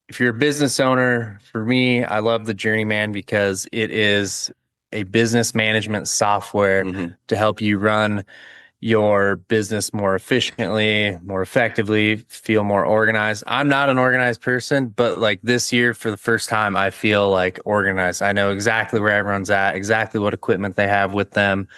if you're a business owner, for me, I love the Journeyman because it is a business management software to help you run your business more efficiently, more effectively, feel more organized. I'm not an organized person, but like this year, for the first time, I feel like organized. I know exactly where everyone's at, exactly what equipment they have with them,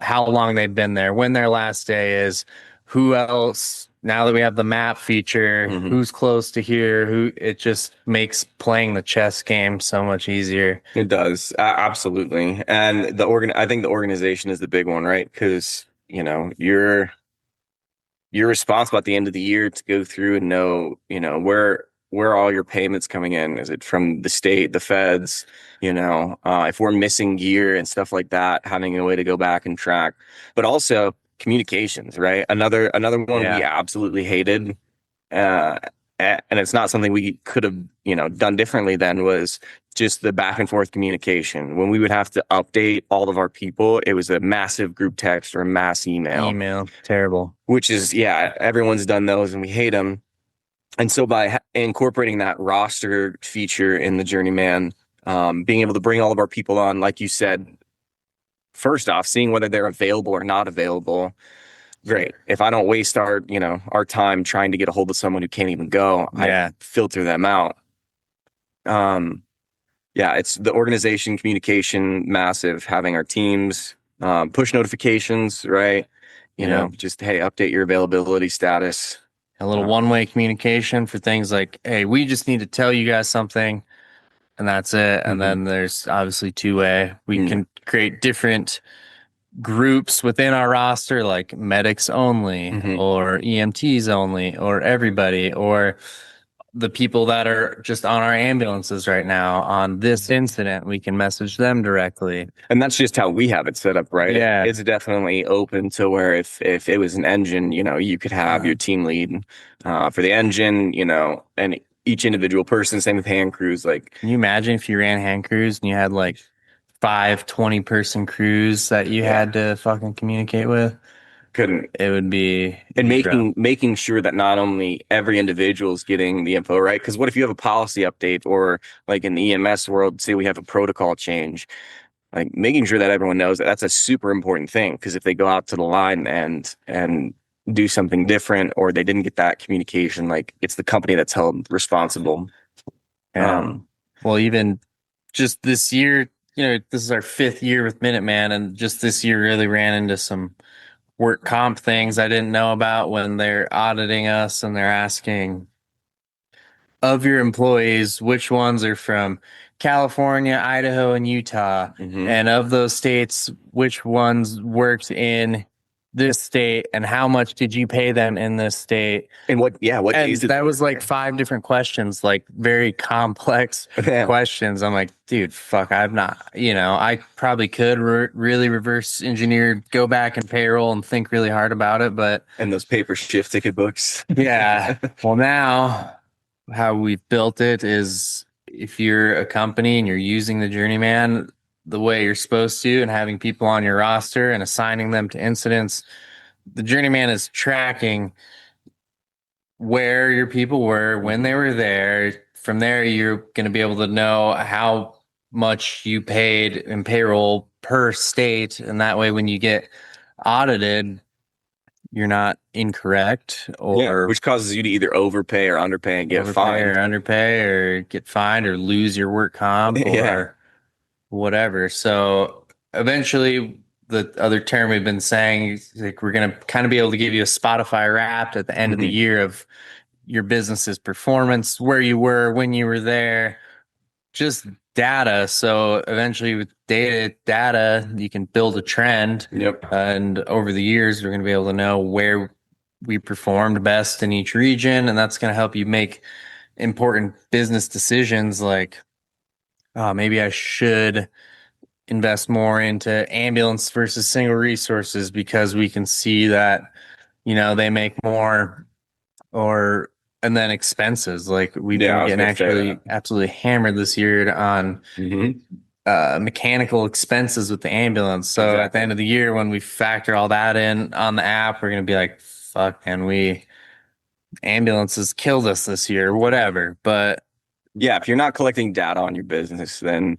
how long they've been there, when their last day is, who else now that we have the map feature, who's close to here, it just makes playing the chess game so much easier. It does. Absolutely. And I think the organization is the big one, right? Because, you're responsible at the end of the year to go through and know, where all your payments coming in. Is it from the state, the feds? If we're missing gear and stuff like that, having a way to go back and track, but also communications, right? Another one we absolutely hated, uh, and it's not something we could have, done differently then, was just the back and forth communication. When we would have to update all of our people, it was a massive group text or a mass email. Terrible. Which is, everyone's done those and we hate them. And so by incorporating that roster feature in the Journeyman, being able to bring all of our people on, like you said, first off, seeing whether they're available or not available. Great. If I don't waste our time trying to get a hold of someone who can't even go, I filter them out. It's the organization, communication, massive, having our teams, push notifications, right? Just, hey, update your availability status. A little one-way communication for things like, hey, we just need to tell you guys something, and that's it. And then there's obviously two-way. We can create different groups within our roster, like medics only, or EMTs only, or everybody, or the people that are just on our ambulances right now on this incident. We can message them directly. And that's just how we have it set up, right? Yeah. It's definitely open to where if it was an engine, you could have your team lead for the engine, and each individual person, same with hand crews. Like, can you imagine if you ran hand crews and you had like 5 20-person crews that you had to fucking communicate with? Couldn't. It would be. And making sure that not only every individual is getting the info, right? Because what if you have a policy update, or like in the EMS world, say we have a protocol change, like making sure that everyone knows that that's a super important thing. Because if they go out to the line and do something different, or they didn't get that communication, like, it's the company that's held responsible. Well, even just this year, this is our 5th year with Minuteman, and just this year really ran into some work comp things I didn't know about when they're auditing us, and they're asking, of your employees, which ones are from California, Idaho, and Utah, and of those states, which ones worked in this state, and how much did you pay them in this state? And what days that was like 5 different questions, like very complex questions. I'm like, dude, fuck, I've not, I probably could really reverse engineer, go back and payroll and think really hard about it. But, and those paper shift ticket books. Yeah. Well, now how we've built it is, if you're a company and you're using the Journeyman the way you're supposed to, and having people on your roster and assigning them to incidents, the Journeyman is tracking where your people were, when they were there. From there, you're going to be able to know how much you paid in payroll per state. And that way, when you get audited, you're not incorrect, which causes you to either overpay or underpay and get fined. Or get fined or lose your work comp or whatever. So eventually, the other term we've been saying is, like, we're going to kind of be able to give you a Spotify Wrapped at the end of the year of your business's performance, where you were, when you were there, just data. So eventually, with data, you can build a trend. And over the years, we're going to be able to know where we performed best in each region, and that's going to help you make important business decisions, like, oh, maybe I should invest more into ambulance versus single resources, because we can see that, they make more. And then expenses, like, we've been getting actually absolutely hammered this year on mechanical expenses with the ambulance. So at the end of the year, when we factor all that in on the app, we're going to be like, fuck, and ambulances killed us this year, whatever. But if you're not collecting data on your business, then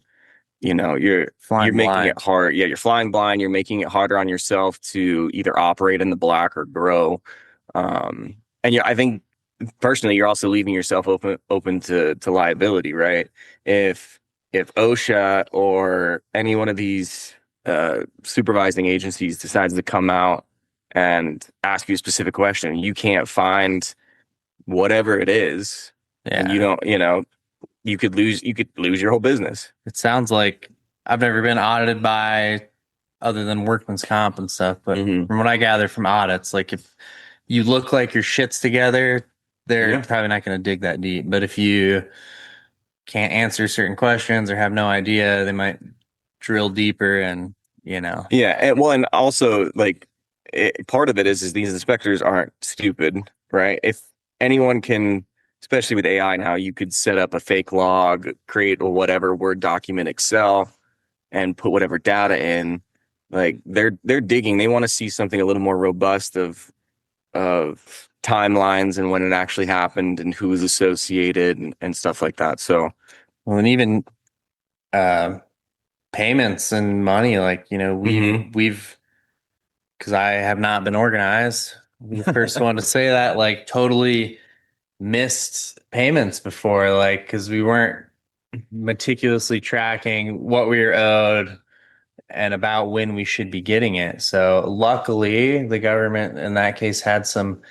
you're making it hard. You're flying blind. You're making it harder on yourself to either operate in the black or grow. And I think personally, you're also leaving yourself open to liability, right? If OSHA or any one of these supervising agencies decides to come out and ask you a specific question. You can't find whatever it is, and you Yeah. don't, you could lose your whole business. It sounds like I've never been audited by other than workman's comp and stuff, but Hmm. from what I gather from audits, like if you look like your shit's together, they're Yeah. probably not going to dig that deep. But if you can't answer certain questions or have no idea, they might drill deeper and, you know. Yeah, and also like part of it is these inspectors aren't stupid, right? If anyone can, especially with AI now, you could set up a fake log, create a whatever Word document, Excel, and put whatever data in. Like they're digging. They want to see something a little more robust of timelines and when it actually happened and who was associated and stuff like that. So Well, and even uh, payments and money, like, you know, mhm. we've, because I have not been organized, I'm the first one to say that, like, totally missed payments before, like, because we weren't meticulously tracking what we were owed and about when we should be getting it. So luckily, the government in that case had some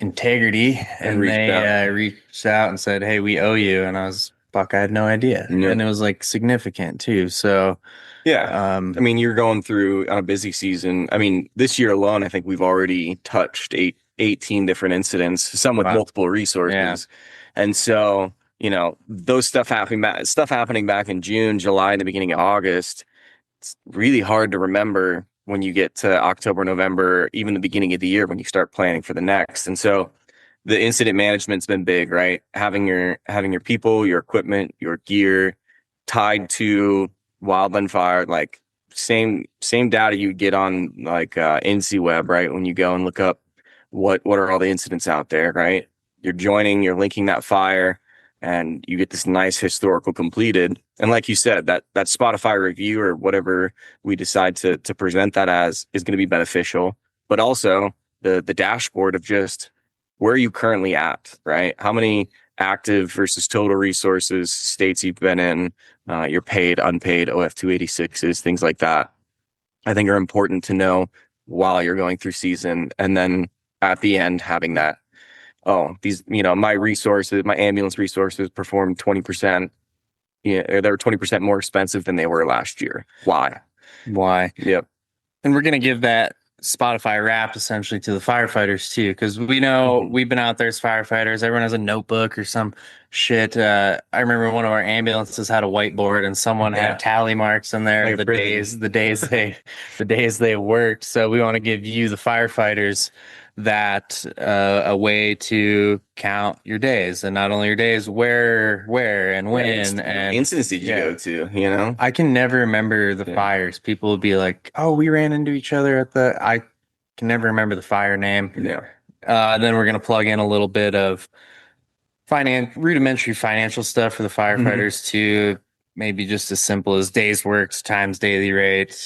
integrity, And and reached out. they reached out and said, "Hey, we owe you." And I was, fuck, I had no idea, Yep. and it was like significant too. So, Yeah. I um, mean, you're going through on a busy season. I mean, this year alone, I think we've already touched 18 different incidents, some with wow, multiple yeah, resources. And so, those stuff happening back in June, July, and the beginning of August, it's really hard to remember when you get to October, November, even the beginning of the year when you start planning for the next. And so the incident management's been big, right? Having your people, your equipment, your gear tied to Wildland Fire, like same data you get on like NC Web, right? When you go and look up what are all the incidents out there, right? You're linking that fire, and you get this nice historical completed. And like you said, that Spotify review or whatever we decide to present that as is going to be beneficial, but also the dashboard of just where are you currently at, right? How many active versus total resources, states you've been in, your paid, unpaid, OF 286s, things like that, I think are important to know while you're going through season. And then at the end, having that, oh, these, my resources, my ambulance resources performed 20%. Yeah, they were 20% more expensive than they were last year. Why? why? Yep. And we're gonna give that Spotify wrap essentially to the firefighters too, because we know Mhm. we've been out there as firefighters. Everyone has a notebook or some shit. I remember one of our ambulances had a whiteboard, and someone Yeah. had tally marks in there Like a the prison. the days they worked. So we want to give you, the firefighters, that a way to count your days, and not only your days, where, and when, and Incidents did you yeah. go to? I can never remember the Yeah. fires. People would be like, "Oh, we ran into each other at the." I can never remember the fire name. Yeah. And then we're gonna plug in a little bit of rudimentary financial stuff for the Mhm. firefighters too. Maybe just as simple as days worked times daily rate,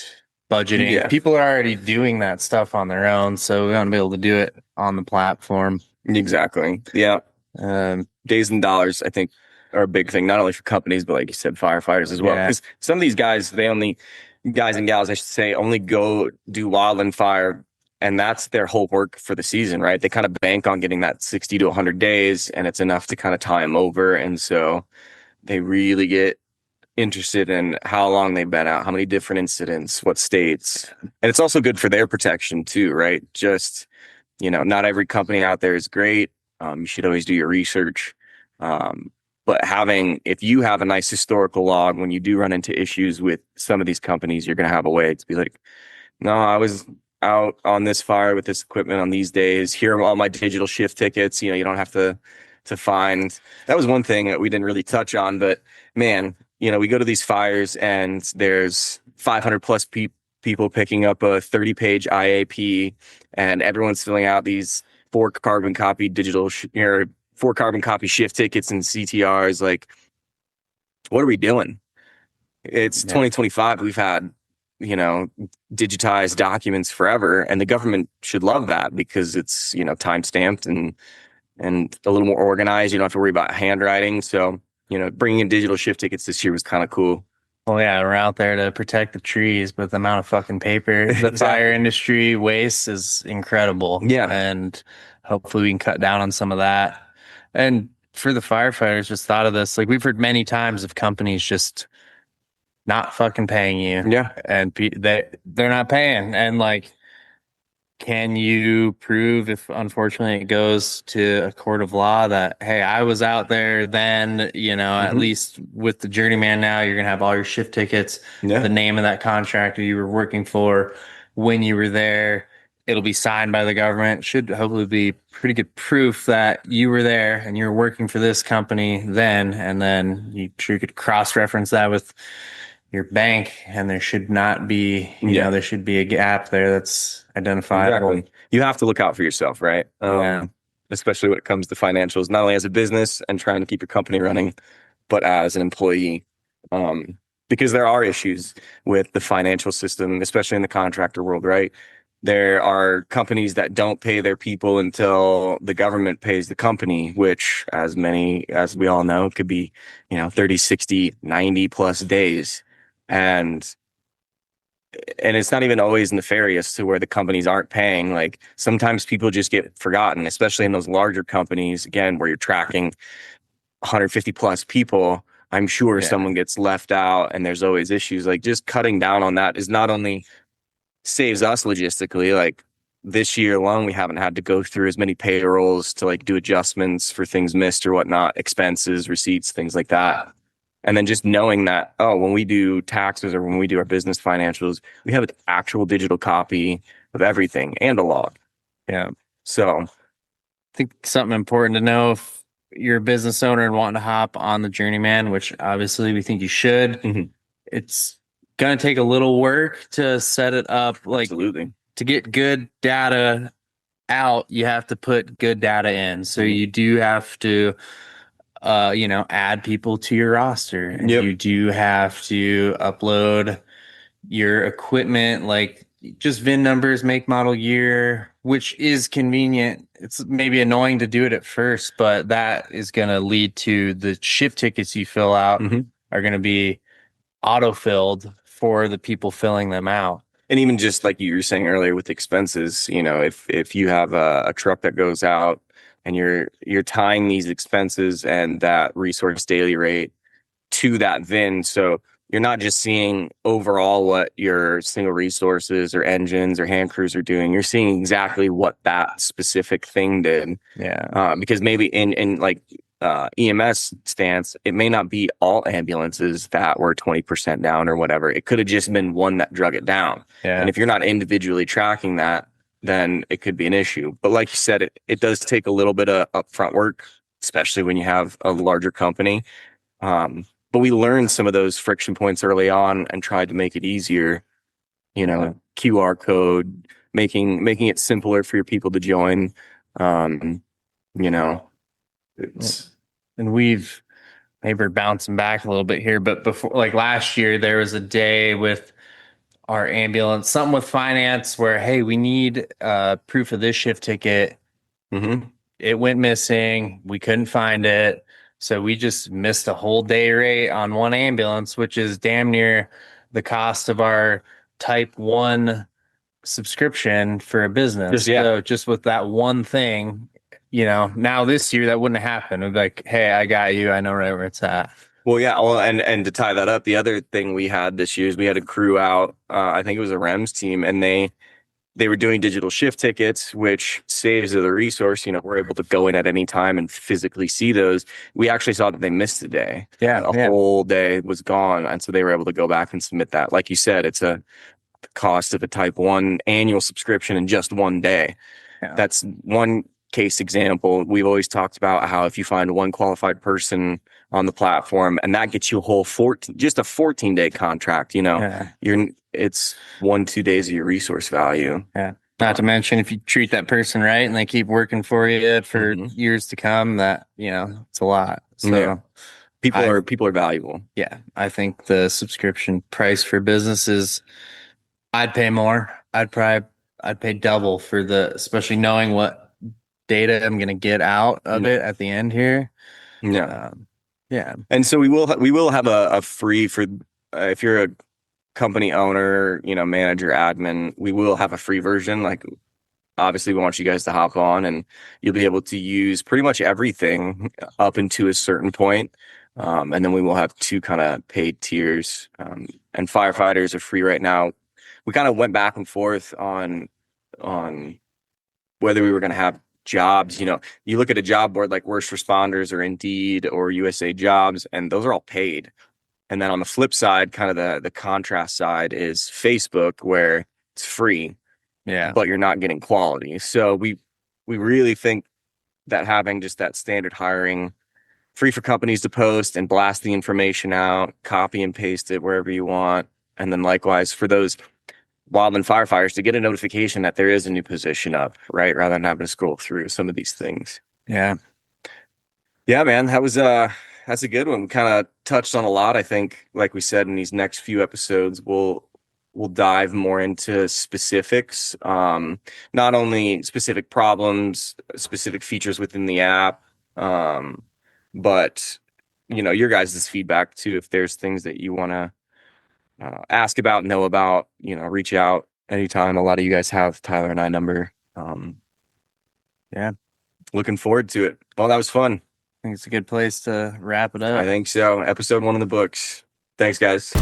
budgeting. Yeah. People are already doing that stuff on their own, so we want to be able to do it on the platform. Exactly. Yeah. Um, Days and dollars, I think, are a big thing, not only for companies, but like you said, firefighters as well. yeah, Because some of these guys, guys and gals, I should say, only go do wildland fire, and that's their whole work for the season, right? They kind of bank on getting that 60 to 100 days, and it's enough to kind of tie them over. And so they really get interested in how long they've been out, how many different incidents, what states. And it's also good for their protection too, right? Just, not every company out there is great. You should always do your research. Um, but if you have a nice historical log, when you do run into issues with some of these companies, you're going to have a way to be like, no, I was out on this fire with this equipment on these days. Here are all my digital shift tickets. You don't have to find. That was one thing that we didn't really touch on, but man, we go to these fires and there's 500 plus people picking up a 30-page IAP, and everyone's filling out these 4 carbon copy digital, 4 carbon copy shift tickets and CTRs. Like, what are we doing? It's yeah. 2025. We've had, digitized documents forever, and the government should love that because it's, time stamped and a little more organized. You don't have to worry about handwriting. So, bringing in digital shift tickets this year was kind of cool. Well, yeah, we're out there to protect the trees, but the amount of fucking paper the Exactly. fire industry wastes is incredible. Yeah. And hopefully we can cut down on some of that. And for the firefighters, just thought of this. Like we've heard many times of companies just not fucking paying you, Yeah. and they're not paying. And like, can you prove, if unfortunately it goes to a court of law, that hey, I was out there then, at Mhm. least with the journeyman now, you're gonna have all your shift tickets, the Yeah. name of that contractor you were working for when you were there. It'll be signed by the government. Should hopefully be pretty good proof that you were there and you're working for this company then, and then you sure could cross-reference that with your bank, and there should not be, Yeah. there should be a gap there that's identifiable. Exactly. You have to look out for yourself, right? Yeah. Especially when it comes to financials, not only as a business and trying to keep your company running, but as an employee. Because there are issues with the financial system, especially in the contractor world, right? There are companies that don't pay their people until the government pays the company, which as many as we all know could be, 30, 60, 90 plus days. And it's not even always nefarious to where the companies aren't paying. Like sometimes people just get forgotten, especially in those larger companies, again, where you're tracking 150 plus people. I'm sure Yeah. someone gets left out and there's always issues. Like just cutting down on that is not only saves us logistically, like this year alone, we haven't had to go through as many payrolls to like do adjustments for things missed or whatnot, expenses, receipts, things like that. And then just knowing that, oh, when we do taxes or when we do our business financials, we have an actual digital copy of everything and a log. Yeah. So, I think something important to know if you're a business owner and wanting to hop on the journeyman, which obviously we think you should, mhm, it's going to take a little work to set it up. Like absolutely. to get good data out, you have to put good data in. So Mhm. you do have to add people to your roster, and Yep. you do have to upload your equipment, like just VIN numbers, make, model, year, which is convenient. It's maybe annoying to do it at first, but that is going to lead to the shift tickets you fill out Mhm. are going to be auto-filled for the people filling them out. And even just like you were saying earlier with expenses, if you have a truck that goes out and you're tying these expenses and that resource daily rate to that VIN, so you're not just seeing overall what your single resources or engines or hand crews are doing. You're seeing exactly what that specific thing did. Yeah. Because maybe in like EMS stance, it may not be all ambulances that were 20% down or whatever. It could have just been one that drug it down. Yeah. And if you're not individually tracking that, then it could be an issue. But like you said, it does take a little bit of upfront work, especially when you have a larger company. But we learned some of those friction points early on and tried to make it easier, QR code, making it simpler for your people to join. Um, you know, it's And maybe we're bouncing back a little bit here, but before, like last year, there was a day with our ambulance, something with finance where, hey, we need proof of this shift ticket. mhm. It went missing. We couldn't find it. So we just missed a whole day rate on one ambulance, which is damn near the cost of our type 1 subscription for a business. Just, yeah. So just with that one thing, now this year that wouldn't have happened. It'd be like, hey, I got you. I know right where it's at. Well, yeah. Well, and to tie that up, the other thing we had this year is we had a crew out. I think it was a REMS team, and they were doing digital shift tickets, which saves the resource. We're able to go in at any time and physically see those. We actually saw that they missed a day. Yeah. Whole day was gone. And so they were able to go back and submit that. Like you said, it's a cost of a type 1 annual subscription in just one day. Yeah. That's one case example. We've always talked about how if you find one qualified person on the platform and that gets you a whole 14-day contract, Yeah. it's 1-2 days of your resource value. Yeah. Not to mention, if you treat that person right and they keep working for you for years to come, that, it's a lot. So yeah. People are valuable. Yeah. I think the subscription price for businesses, I'd pay more. I'd pay double for especially knowing what data I'm going to get out of it at the end here. Yeah. Yeah. And so we will have a free for if you're a company owner, manager, admin, we will have a free version. Like, obviously, we want you guys to hop on and you'll be able to use pretty much everything up into a certain point. And then we will have two kind of paid tiers. And firefighters are free right now. We kind of went back and forth on whether we were going to have jobs. You look at a job board like Worst Responders or Indeed or USA Jobs, and those are all paid. And then on the flip side, kind of the contrast side is Facebook, where it's free, but you're not getting quality. So we really think that having just that standard hiring, free for companies to post and blast the information out, copy and paste it wherever you want, and then likewise for those Wildland firefighters to get a notification that there is a new position up, right? Rather than having to scroll through some of these things. Yeah, man, that's a good one. We kind of touched on a lot. I think, like we said, in these next few episodes, we'll dive more into specifics, not only specific problems, specific features within the app, but your guys' feedback too. If there's things that you want to ask about, know about, reach out anytime. A lot of you guys have Tyler and I number. Looking forward to it. Well, that was fun. I think it's a good place to wrap it up. I think so. Episode 1 in the books. Thanks, guys.